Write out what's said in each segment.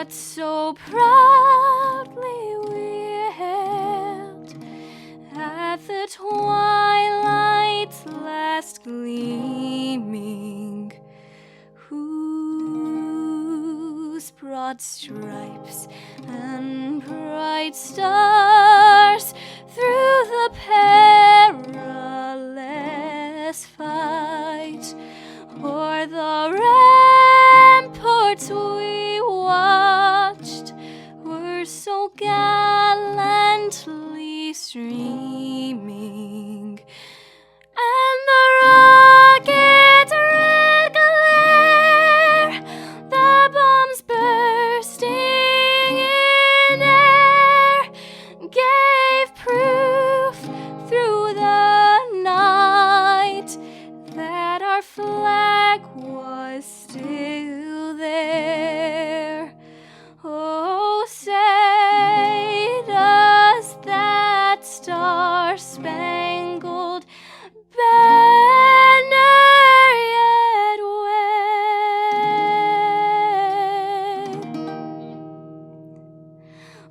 what so proudly we hailed at the twilight's last gleaming, whose broad stripes and bright stars through the perilous fight o'er the ramparts we watched were so gallantly streaming, and the rocket red glare, the bombs bursting in air, gave proof through the night that our flag was still there. Oh, say does that star-spangled banner yet wave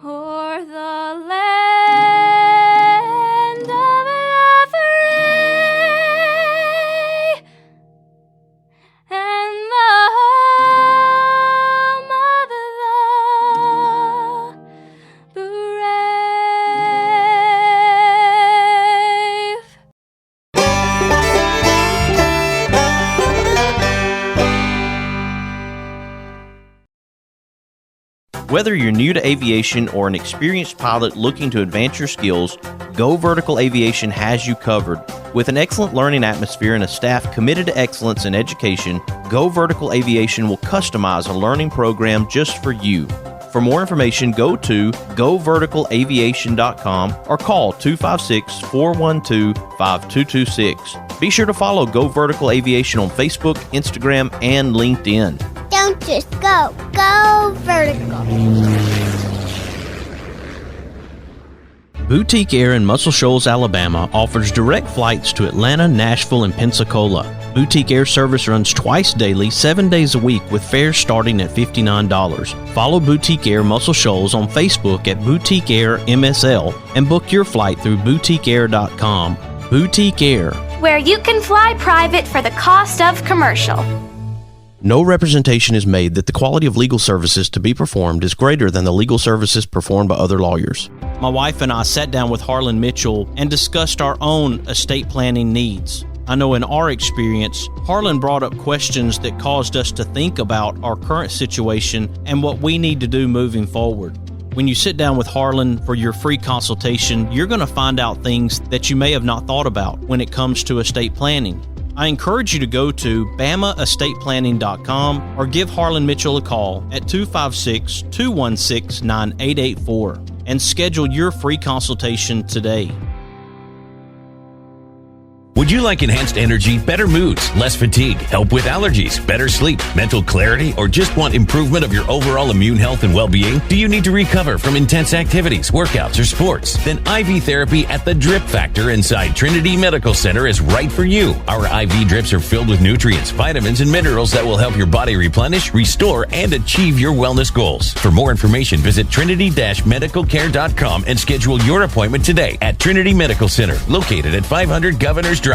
o'er the land of the free and the home of the brave. Whether you're new to aviation or an experienced pilot looking to advance your skills, Go Vertical Aviation has you covered. With an excellent learning atmosphere and a staff committed to excellence in education, Go Vertical Aviation will customize a learning program just for you. For more information, go to goverticalaviation.com or call 256-412-5226. Be sure to follow Go Vertical Aviation on Facebook, Instagram, and LinkedIn. Don't just go. Go vertical. Boutique Air in Muscle Shoals, Alabama offers direct flights to Atlanta, Nashville, and Pensacola. Boutique Air service runs twice daily, 7 days a week, with fares starting at $59. Follow Boutique Air Muscle Shoals on Facebook at Boutique Air MSL and book your flight through boutiqueair.com. Boutique Air, where you can fly private for the cost of commercial. no representation is made that the quality of legal services to be performed is greater than the legal services performed by other lawyers. My wife and I sat down with Harlan Mitchell and discussed our own estate planning needs. I know in our experience, Harlan brought up questions that caused us to think about our current situation and what we need to do moving forward. When you sit down with Harlan for your free consultation, you're going to find out things that you may have not thought about when it comes to estate planning. I encourage you to go to bamaestateplanning.com or give Harlan Mitchell a call at 256-216-9884 and schedule your free consultation today. Would you like enhanced energy, better moods, less fatigue, help with allergies, better sleep, mental clarity, or just want improvement of your overall immune health and well-being? Do you need to recover from intense activities, workouts, or sports? Then IV therapy at the Drip Factor inside Trinity Medical Center is right for you. Our IV drips are filled with nutrients, vitamins, and minerals that will help your body replenish, restore, and achieve your wellness goals. For more information, visit trinity-medicalcare.com and schedule your appointment today at Trinity Medical Center, located at 500 Governors Drive.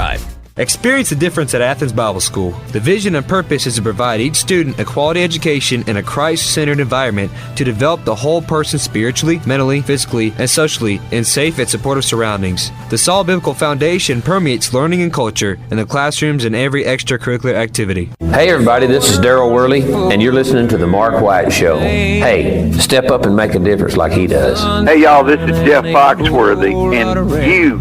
Experience the difference at Athens Bible School. The vision and purpose is to provide each student a quality education in a Christ-centered environment to develop the whole person spiritually, mentally, physically, and socially in safe and supportive surroundings. The solid biblical foundation permeates learning and culture in the classrooms and every extracurricular activity. Hey everybody, this is Daryl Worley, and you're listening to The Mark White Show. Hey, step up and make a difference like he does. Hey y'all, this is Jeff Foxworthy, and you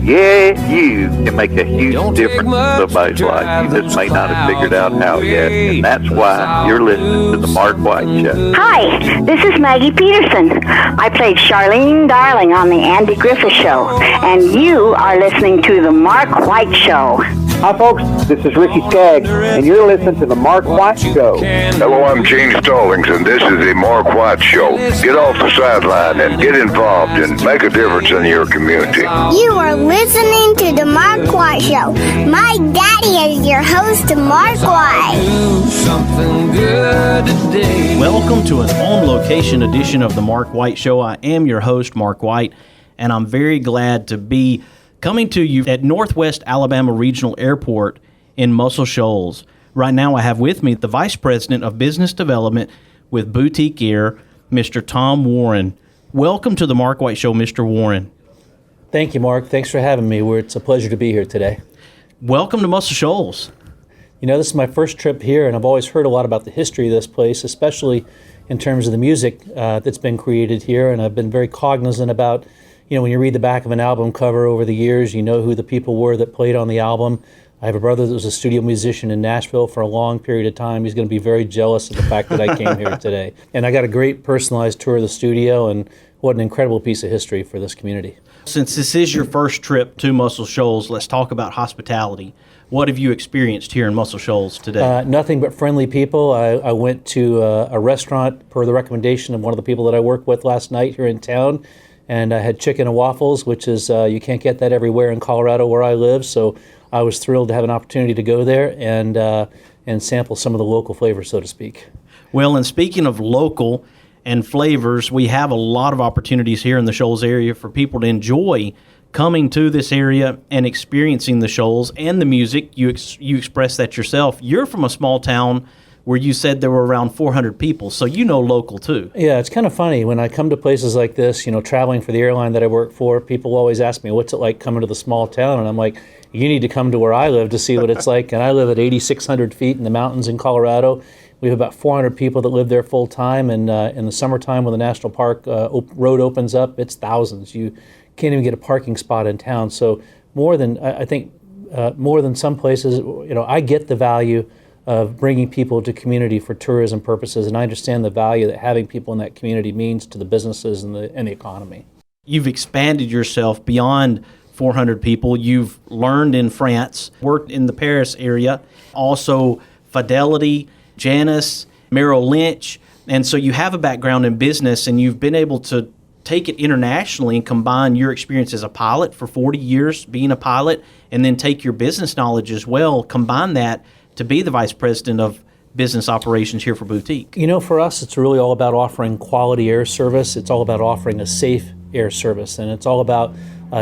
can make a huge difference in somebody's life. You just may not have figured out how yet, and that's why you're listening to The Mark White Show. Hi, this is Maggie Peterson. I played Charlene Darling on The Andy Griffith Show, and you are listening to The Mark White Show. Hi, folks. This is Ricky Skaggs, and you're listening to The Mark White Show. Hello, I'm Gene Stallings, and this is The Mark White Show. Get off the sideline and get involved and make a difference in your community. You are listening to The Mark White Show. My daddy is your host, Mark White. Welcome to an on-location edition of The Mark White Show. I am your host, Mark White, and I'm very glad to be coming to you at Northwest Alabama Regional Airport in Muscle Shoals. Right now I have with me the Vice President of Business Development with Boutique Air, Mr. Tom Warren. Welcome to the Mark White Show, Mr. Warren. Thank you, Mark. Thanks for having me. It's a pleasure to be here today. Welcome to Muscle Shoals. You know, this is my first trip here, and I've always heard a lot about the history of this place, especially in terms of the music that's been created here, and I've been very cognizant about, you know, when you read the back of an album cover over the years, you know who the people were that played on the album. I have a brother that was a studio musician in Nashville for a long period of time. He's going to be very jealous of the fact that I came here today. And I got a great personalized tour of the studio, and what an incredible piece of history for this community. Since this is your first trip to Muscle Shoals, let's talk about hospitality. What have you experienced here in Muscle Shoals today? Nothing but friendly people. I went to a restaurant per the recommendation of one of the people that I worked with last night here in town, and I had chicken and waffles, which is, you can't get that everywhere in Colorado where I live, so I was thrilled to have an opportunity to go there and sample some of the local flavors, so to speak. Well, and speaking of local and flavors, we have a lot of opportunities here in the Shoals area for people to enjoy coming to this area and experiencing the Shoals and the music. You expressed that yourself. You're from a small town where you said there were around 400 people, so you know local too. Yeah, it's kind of funny. When I come to places like this, you know, traveling for the airline that I work for, people always ask me, what's it like coming to the small town? And I'm like, you need to come to where I live to see what it's like. And I live at 8,600 feet in the mountains in Colorado. We have about 400 people that live there full time, and in the summertime when the national park road opens up, it's thousands. You can't even get a parking spot in town. So more than some places, you know, I get the value of bringing people to community for tourism purposes, and I understand the value that having people in that community means to the businesses and the economy. You've expanded yourself beyond 400 people. You've learned in France, worked in the Paris area, also Fidelity, Janus, Merrill Lynch, and so you have a background in business, and you've been able to take it internationally and combine your experience as a pilot for 40 years being a pilot, and then take your business knowledge as well, combine that to be the Vice President of Business Operations here for Boutique. You know, for us, it's really all about offering quality air service. It's all about offering a safe air service, and it's all about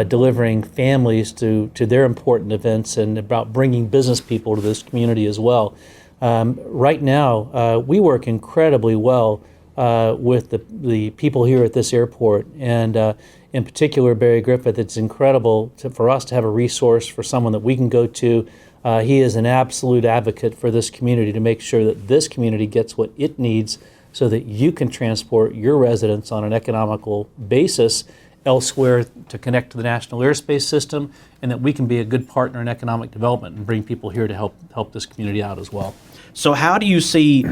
delivering families to their important events, and about bringing business people to this community as well. Right now, we work incredibly well with the people here at this airport, and in particular, Barry Griffith. It's incredible for us to have a resource for someone that we can go to. He is an absolute advocate for this community to make sure that this community gets what it needs so that you can transport your residents on an economical basis elsewhere to connect to the national airspace system, and that we can be a good partner in economic development and bring people here to help this community out as well. So how do you see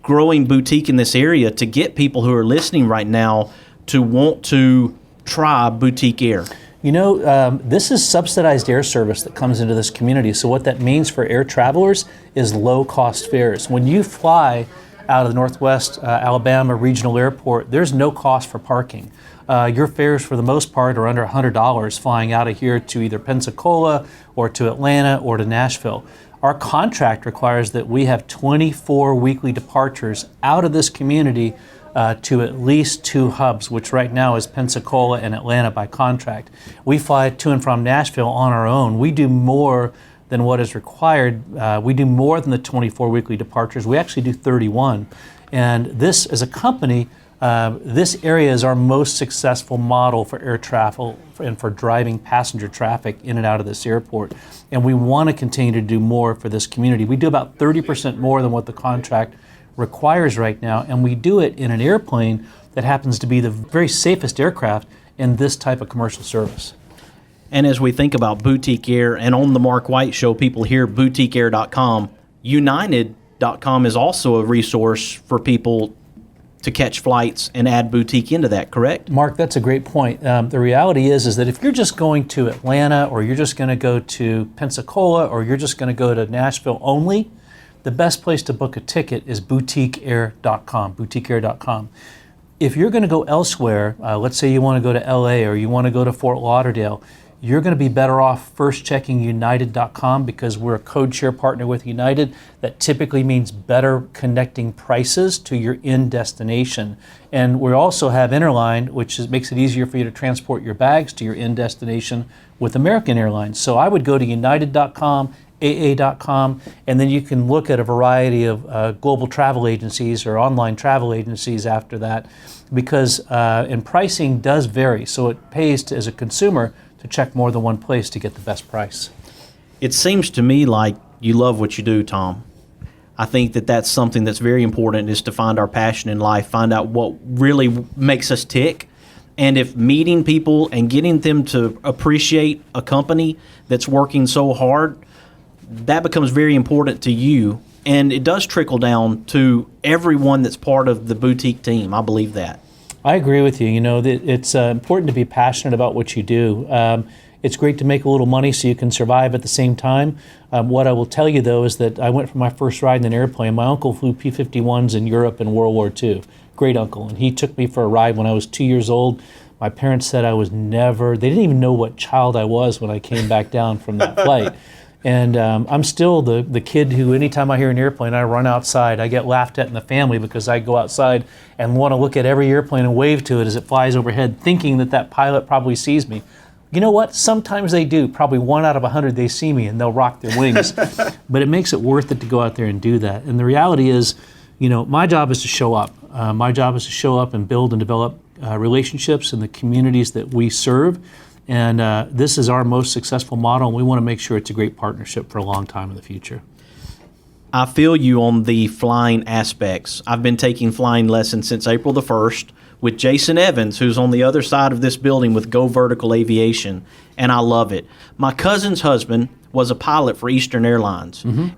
growing Boutique in this area to get people who are listening right now to want to try Boutique Air? You know, this is subsidized air service that comes into this community. So what that means for air travelers is low-cost fares. When you fly out of the Northwest Alabama Regional Airport, there's no cost for parking. Your fares, for the most part, are under $100 flying out of here to either Pensacola or to Atlanta or to Nashville. Our contract requires that we have 24 weekly departures out of this community to at least 2 hubs, which right now is Pensacola and Atlanta by contract. We fly to and from Nashville on our own. We do more than what is required. We do more than the 24 weekly departures. We actually do 31. And this, as a company, this area is our most successful model for air travel and for driving passenger traffic in and out of this airport. And we want to continue to do more for this community. We do about 30% more than what the contract requires right now, and we do it in an airplane that happens to be the very safest aircraft in this type of commercial service. And as we think about Boutique Air, and on the Mark White Show, people hear boutiqueair.com. United.com is also a resource for people to catch flights and add Boutique into that, correct? Mark, that's a great point. The reality is that if you're just going to Atlanta, or you're just going to go to Pensacola, or you're just going to go to Nashville only, the best place to book a ticket is boutiqueair.com, boutiqueair.com. If you're going to go elsewhere, let's say you want to go to LA or you want to go to Fort Lauderdale, you're going to be better off first checking united.com, because we're a code share partner with United. That typically means better connecting prices to your end destination. And we also have Interline, which makes it easier for you to transport your bags to your end destination with American Airlines. So I would go to united.com, AA.com, and then you can look at a variety of global travel agencies or online travel agencies after that, because and pricing does vary. So it pays to, as a consumer, to check more than one place to get the best price. It seems to me like you love what you do, Tom. I think that that's something that's very important, is to find our passion in life, find out what really makes us tick. And if meeting people and getting them to appreciate a company that's working so hard, that becomes very important to you. And it does trickle down to everyone that's part of the boutique team. I believe that. I agree with you. You know, it's important to be passionate about what you do. It's great to make a little money so you can survive at the same time. What I will tell you, though, is that I went for my first ride in an airplane. My uncle flew P-51s in Europe in World War II. Great uncle. And he took me for a ride when I was 2 years old. My parents said they didn't even know what child I was when I came back down from that flight. And I'm still the kid who, anytime I hear an airplane, I run outside. I get laughed at in the family because I go outside and want to look at every airplane and wave to it as it flies overhead, thinking that pilot probably sees me. You know what? Sometimes they do. Probably 1 out of 100 they see me and they'll rock their wings. But it makes it worth it to go out there and do that. And the reality is, you know, my job is to show up. My job is to show up and build and develop relationships in the communities that we serve. And this is our most successful model, and we want to make sure it's a great partnership for a long time in the future. I feel you on the flying aspects. I've been taking flying lessons since April the 1st with Jason Evans, who's on the other side of this building with Go Vertical Aviation, and I love it. My cousin's husband was a pilot for Eastern Airlines. Mm-hmm.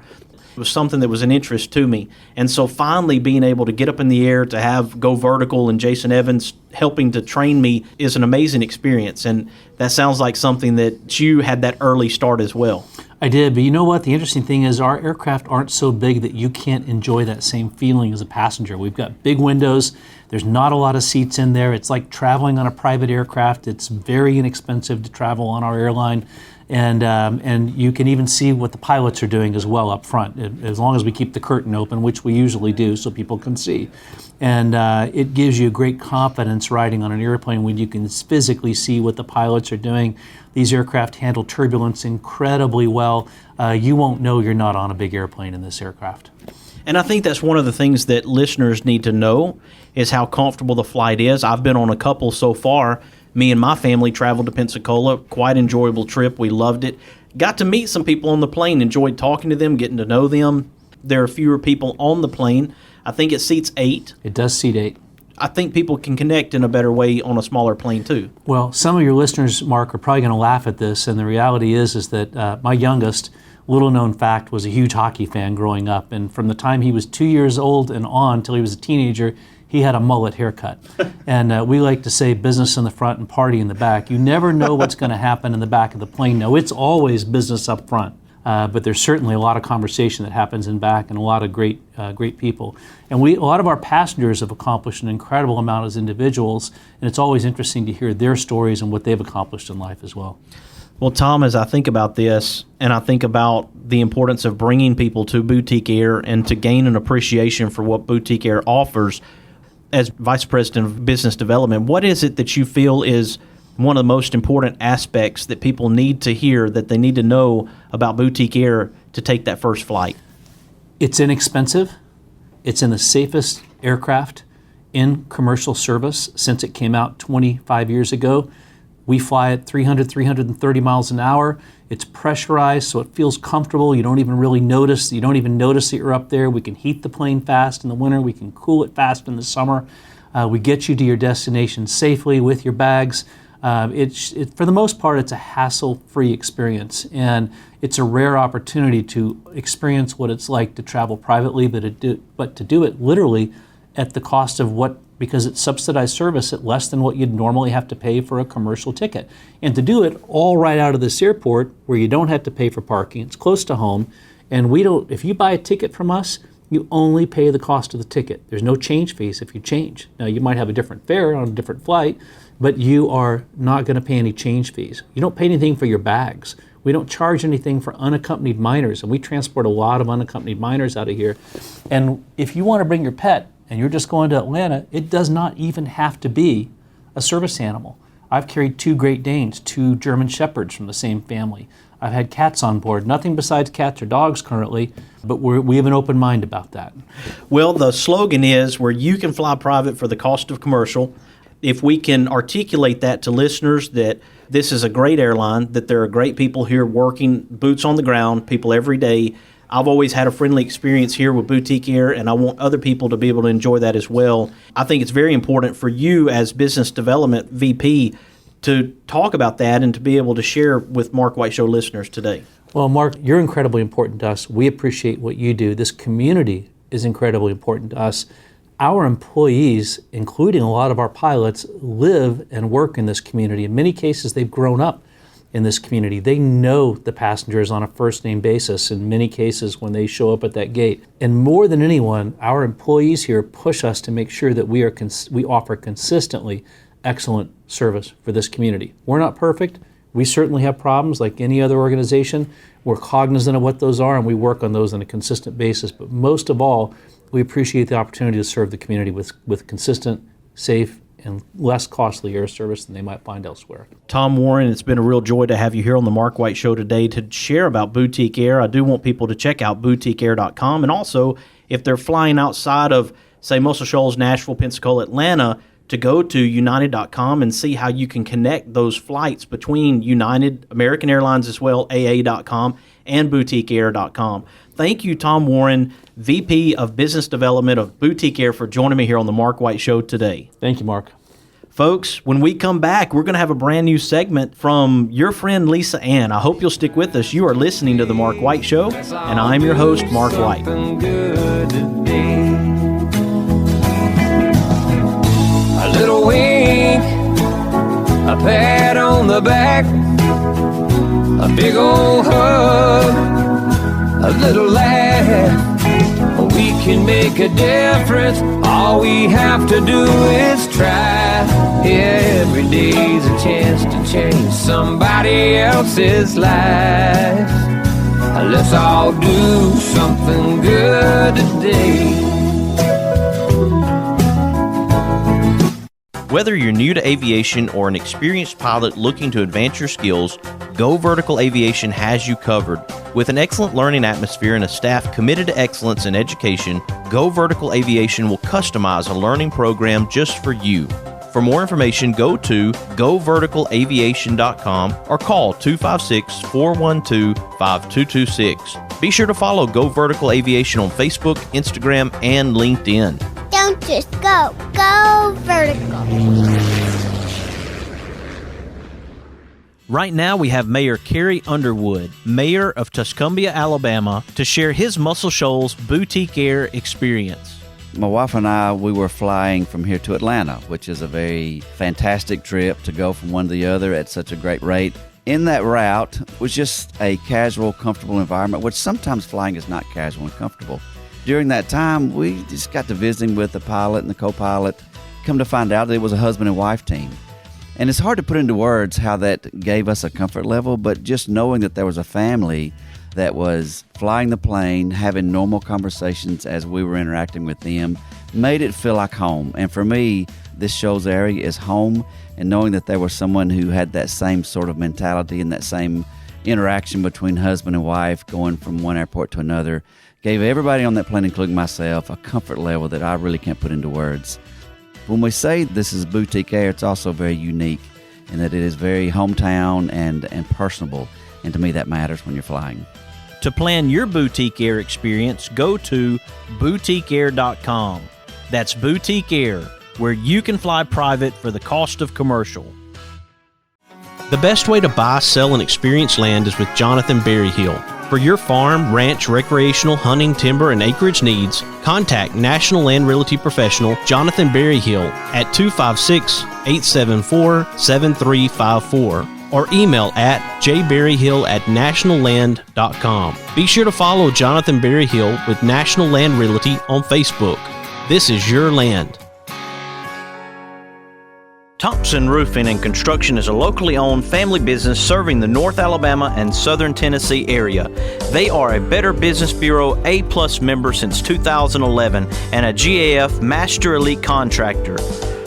It was something that was an interest to me. And so finally being able to get up in the air, to have Go Vertical and Jason Evans helping to train me is an amazing experience. And that sounds like something that you had that early start as well. I did, but you know what? The interesting thing is our aircraft aren't so big that you can't enjoy that same feeling as a passenger. We've got big windows. There's not a lot of seats in there. It's like traveling on a private aircraft. It's very inexpensive to travel on our airline. And you can even see what the pilots are doing as well up front, as long as we keep the curtain open, which we usually do so people can see. And it gives you great confidence riding on an airplane when you can physically see what the pilots are doing. These aircraft handle turbulence incredibly well. You won't know you're not on a big airplane in this aircraft. And I think that's one of the things that listeners need to know is how comfortable the flight is. I've been on a couple so far. Me and my family traveled to Pensacola, quite enjoyable trip. We loved it. Got to meet some people on the plane, enjoyed talking to them, getting to know them. There are fewer people on the plane. I think it seats 8. It does seat 8. I think people can connect in a better way on a smaller plane too. Well, some of your listeners, Mark, are probably going to laugh at this, and the reality is that my youngest, little known fact, was a huge hockey fan growing up, and from the time he was 2 years old and on till he was a teenager, he had a mullet haircut. And we like to say business in the front and party in the back. You never know what's going to happen in the back of the plane. No, it's always business up front. But there's certainly a lot of conversation that happens in back and a lot of great people. And a lot of our passengers have accomplished an incredible amount as individuals, and it's always interesting to hear their stories and what they've accomplished in life as well. Well, Tom, as I think about this, and I think about the importance of bringing people to Boutique Air and to gain an appreciation for what Boutique Air offers, as Vice President of Business Development, what is it that you feel is one of the most important aspects that people need to hear, that they need to know about Boutique Air to take that first flight? It's inexpensive. It's in the safest aircraft in commercial service since it came out 25 years ago. We fly at 330 miles an hour. It's pressurized, so it feels comfortable. You don't even really notice. You don't even notice that you're up there. We can heat the plane fast in the winter. We can cool it fast in the summer. We get you to your destination safely with your bags. For the most part, it's a hassle-free experience, and it's a rare opportunity to experience what it's like to travel privately, but to do it literally at the cost of what, because it's subsidized service at less than what you'd normally have to pay for a commercial ticket. And to do it all right out of this airport where you don't have to pay for parking, it's close to home, and if you buy a ticket from us, you only pay the cost of the ticket. There's no change fees if you change. Now, you might have a different fare on a different flight, but you are not going to pay any change fees. You don't pay anything for your bags. We don't charge anything for unaccompanied minors, and we transport a lot of unaccompanied minors out of here. And if you want to bring your pet and you're just going to Atlanta, it does not even have to be a service animal. I've carried 2 Great Danes, 2 German Shepherds from the same family. I've had cats on board, nothing besides cats or dogs currently, but we have an open mind about that. Well, the slogan is where you can fly private for the cost of commercial. If we can articulate that to listeners that this is a great airline, that there are great people here working boots on the ground, people every day. I've always had a friendly experience here with Boutique Air, and I want other people to be able to enjoy that as well. I think it's very important for you as Business Development VP to talk about that and to be able to share with Mark White Show listeners today. Well, Mark, you're incredibly important to us. We appreciate what you do. This community is incredibly important to us. Our employees, including a lot of our pilots, live and work in this community. In many cases, they've grown up in this community. They know the passengers on a first-name basis in many cases when they show up at that gate. And more than anyone, our employees here push us to make sure that we offer consistently excellent service for this community. We're not perfect. We certainly have problems like any other organization. We're cognizant of what those are, and we work on those on a consistent basis. But most of all, we appreciate the opportunity to serve the community with consistent, safe, and less costly air service than they might find elsewhere. Tom Warren, it's been a real joy to have you here on the Mark White Show today to share about Boutique Air. I do want people to check out boutiqueair.com, and also if they're flying outside of, say, Muscle Shoals, Nashville, Pensacola, Atlanta, to go to united.com and see how you can connect those flights between United, American Airlines as well, AA.com, and boutiqueair.com. Thank you, Tom Warren, VP of Business Development of Boutique Air, for joining me here on the Mark White Show today. Thank you, Mark. Folks, when we come back, we're going to have a brand new segment from your friend Lisa Ann. I hope you'll stick with us. You are listening to the Mark White Show, and I'm your host, Mark White. A little wink, a pat on the back, a big old hug, a little laugh. We can make a difference. All we have to do is try. Every day's a chance to change somebody else's life. Let's all do something good today. Whether you're new to aviation or an experienced pilot looking to advance your skills, Go Vertical Aviation has you covered. With an excellent learning atmosphere and a staff committed to excellence in education, Go Vertical Aviation will customize a learning program just for you. For more information, go to goverticalaviation.com or call 256-412-5226. Be sure to follow Go Vertical Aviation on Facebook, Instagram, and LinkedIn. Don't just go. Go vertical. Right now, we have Mayor Kerry Underwood, mayor of Tuscumbia, Alabama, to share his Muscle Shoals Boutique Air experience. My wife and I, we were flying from here to Atlanta, which is a very fantastic trip to go from one to the other at such a great rate. In that route was just a casual, comfortable environment, which sometimes flying is not casual and comfortable. During that time, we just got to visiting with the pilot and the co-pilot. Come to find out that it was a husband and wife team. And it's hard to put into words how that gave us a comfort level, but just knowing that there was a family that was flying the plane, having normal conversations as we were interacting with them, made it feel like home. And for me, this Shoals area is home, and knowing that there was someone who had that same sort of mentality and that same interaction between husband and wife going from one airport to another gave everybody on that plane, including myself, a comfort level that I really can't put into words. When we say this is Boutique Air, it's also very unique in that it is very hometown and personable, and to me that matters when you're flying. To plan your Boutique Air experience, go to boutiqueair.com. That's Boutique Air, where you can fly private for the cost of commercial. The best way to buy, sell, and experience land is with Jonathan Berryhill. For your farm, ranch, recreational, hunting, timber, and acreage needs, contact National Land Realty Professional Jonathan Berryhill at 256-874-7354 or email at jberryhill@nationalland.com. Be sure to follow Jonathan Berryhill with National Land Realty on Facebook. This is your land. Thompson Roofing and Construction is a locally owned family business serving the North Alabama and Southern Tennessee area. They are a Better Business Bureau A+ member since 2011 and a GAF Master Elite Contractor.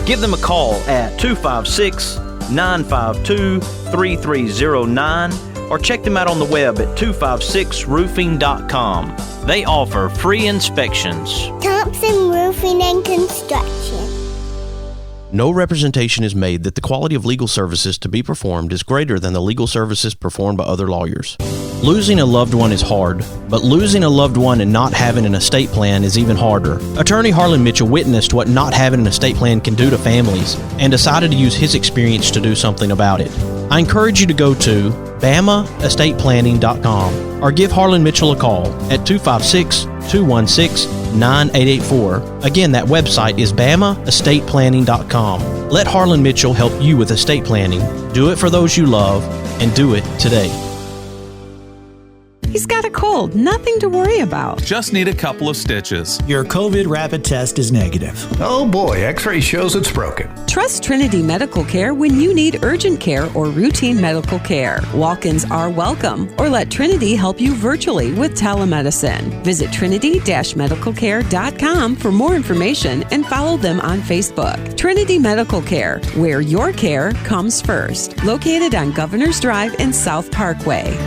Give them a call at 256-952-3309 or check them out on the web at 256roofing.com. They offer free inspections. Thompson Roofing and Construction. No representation is made that the quality of legal services to be performed is greater than the legal services performed by other lawyers. Losing a loved one is hard, but losing a loved one and not having an estate plan is even harder. Attorney Harlan Mitchell witnessed what not having an estate plan can do to families and decided to use his experience to do something about it. I encourage you to go to BamaEstatePlanning.com or give Harlan Mitchell a call at 256-216-9884. Again, that website is BamaEstatePlanning.com. Let Harlan Mitchell help you with estate planning. Do it for those you love and do it today. He's got a cold, nothing to worry about. Just need a couple of stitches. Your COVID rapid test is negative. Oh boy, X-ray shows it's broken. Trust Trinity Medical Care when you need urgent care or routine medical care. Walk-ins are welcome, or let Trinity help you virtually with telemedicine. Visit trinity-medicalcare.com for more information and follow them on Facebook. Trinity Medical Care, where your care comes first. Located on Governor's Drive and South Parkway.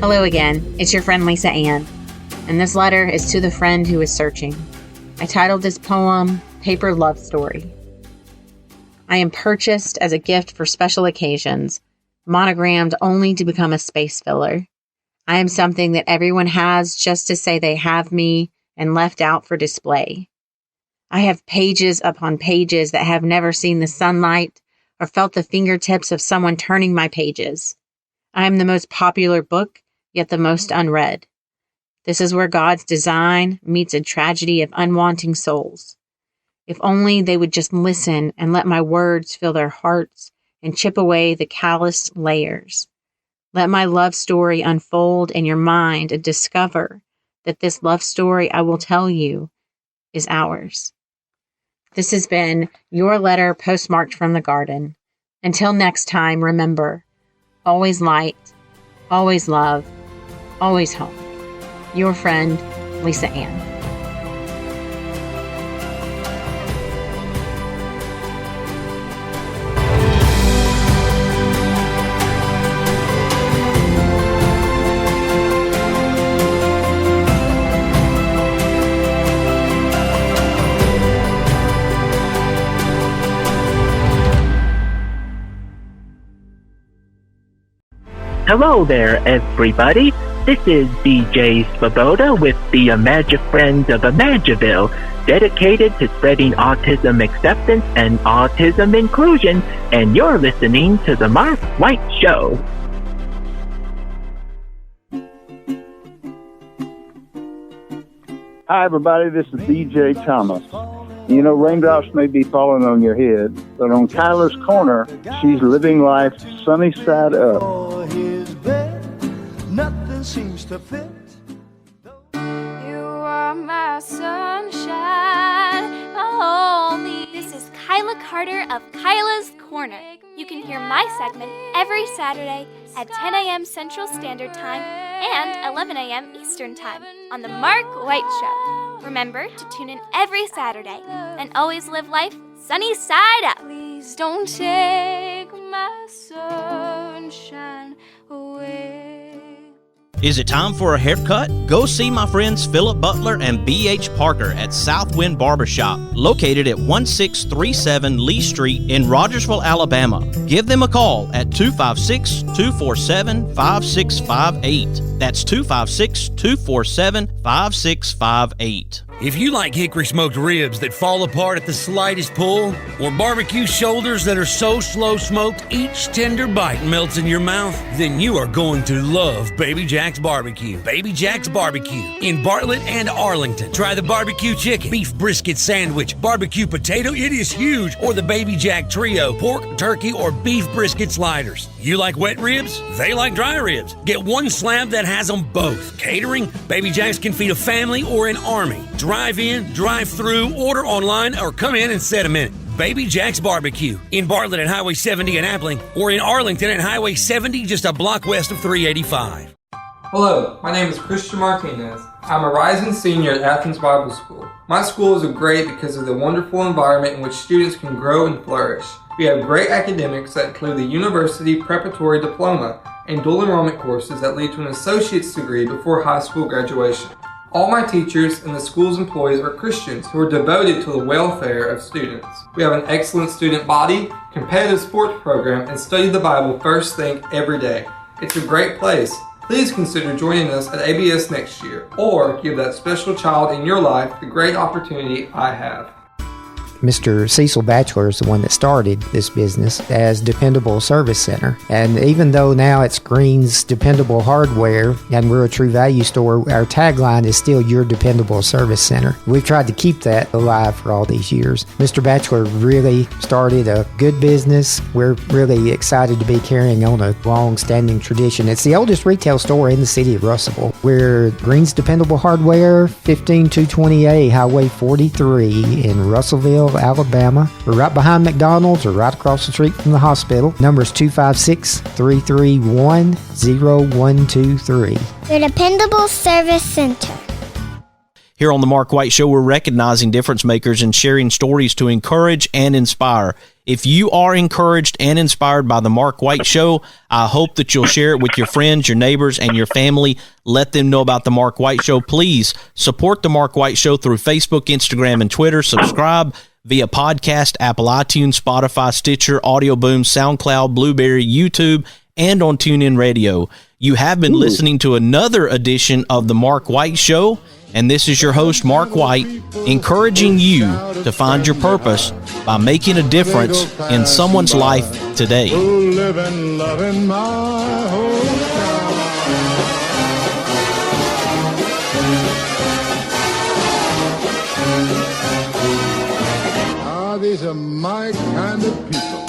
Hello again, it's your friend Lisa Ann, and this letter is to the friend who is searching. I titled this poem, Paper Love Story. I am purchased as a gift for special occasions, monogrammed only to become a space filler. I am something that everyone has just to say they have me and left out for display. I have pages upon pages that have never seen the sunlight or felt the fingertips of someone turning my pages. I am the most popular book, yet the most unread. This is where God's design meets a tragedy of unwanting souls. If only they would just listen and let my words fill their hearts and chip away the calloused layers. Let my love story unfold in your mind and discover that this love story I will tell you is ours. This has been your letter postmarked from the garden. Until next time, remember, always light, always love, always home. Your friend, Lisa Ann. Hello there, everybody. This is DJ Svoboda with the Imagine Friends of Imagiville, dedicated to spreading autism acceptance and autism inclusion, and you're listening to The Mark White Show. Hi, everybody. This is DJ Thomas. You know, raindrops may be falling on your head, but on Kyla's corner, she's living life sunny side up. Nothing seems to fit. You are my sunshine, my only. This is Kyla Carter of Kyla's Corner. You can hear my segment every Saturday at 10 a.m. Central Standard Time and 11 a.m. Eastern Time on The Mark White Show. Remember to tune in every Saturday and always live life sunny side up. Please don't take my sunshine away. Is it time for a haircut? Go see my friends Philip Butler and B.H. Parker at Southwind Barbershop, located at 1637 Lee Street in Rogersville, Alabama. Give them a call at 256-247-5658. That's 256-247-5658. If you like hickory smoked ribs that fall apart at the slightest pull, or barbecue shoulders that are so slow smoked each tender bite melts in your mouth, then you are going to love Baby Jack's Barbecue. Baby Jack's Barbecue in Bartlett and Arlington. Try the barbecue chicken, beef brisket sandwich, barbecue potato, it is huge, or the Baby Jack Trio, pork, turkey, or beef brisket sliders. You like wet ribs? They like dry ribs. Get one slab that has them both. Catering? Baby Jack's can feed a family or an army. Drive in, drive through, order online, or come in and set a minute. Baby Jack's Barbecue in Bartlett at Highway 70 in Appling, or in Arlington at Highway 70 just a block west of 385. Hello, my name is Christian Martinez. I'm a rising senior at Athens Bible School. My school is great because of the wonderful environment in which students can grow and flourish. We have great academics that include the University Preparatory Diploma and dual enrollment courses that lead to an associate's degree before high school graduation. All my teachers and the school's employees are Christians who are devoted to the welfare of students. We have an excellent student body, competitive sports program, and study the Bible first thing every day. It's a great place. Please consider joining us at ABS next year, or give that special child in your life the great opportunity I have. Mr. Cecil Batchelor is the one that started this business as Dependable Service Center. And even though now it's Green's Dependable Hardware and we're a True Value store, our tagline is still Your Dependable Service Center. We've tried to keep that alive for all these years. Mr. Batchelor really started a good business. We're really excited to be carrying on a long-standing tradition. It's the oldest retail store in the city of Russellville. We're Green's Dependable Hardware, 15220A Highway 43 in Russellville, Alabama. We're right behind McDonald's or right across the street from the hospital. Number is 256-331-0123. Your Dependable Service Center. Here on the Mark White Show, we're recognizing difference makers and sharing stories to encourage and inspire. If you are encouraged and inspired by the Mark White Show, I hope that you'll share it with your friends, your neighbors, and your family. Let them know about the Mark White Show. Please support the Mark White Show through Facebook, Instagram, and Twitter. Subscribe via podcast, Apple iTunes, Spotify, Stitcher, Audio Boom, SoundCloud, Blueberry, YouTube, and on TuneIn Radio. You have been listening to another edition of the Mark White Show, and this is your host, Mark White, encouraging you to find your purpose by making a difference in someone's life today. Living, loving my hometown. These are my kind of people.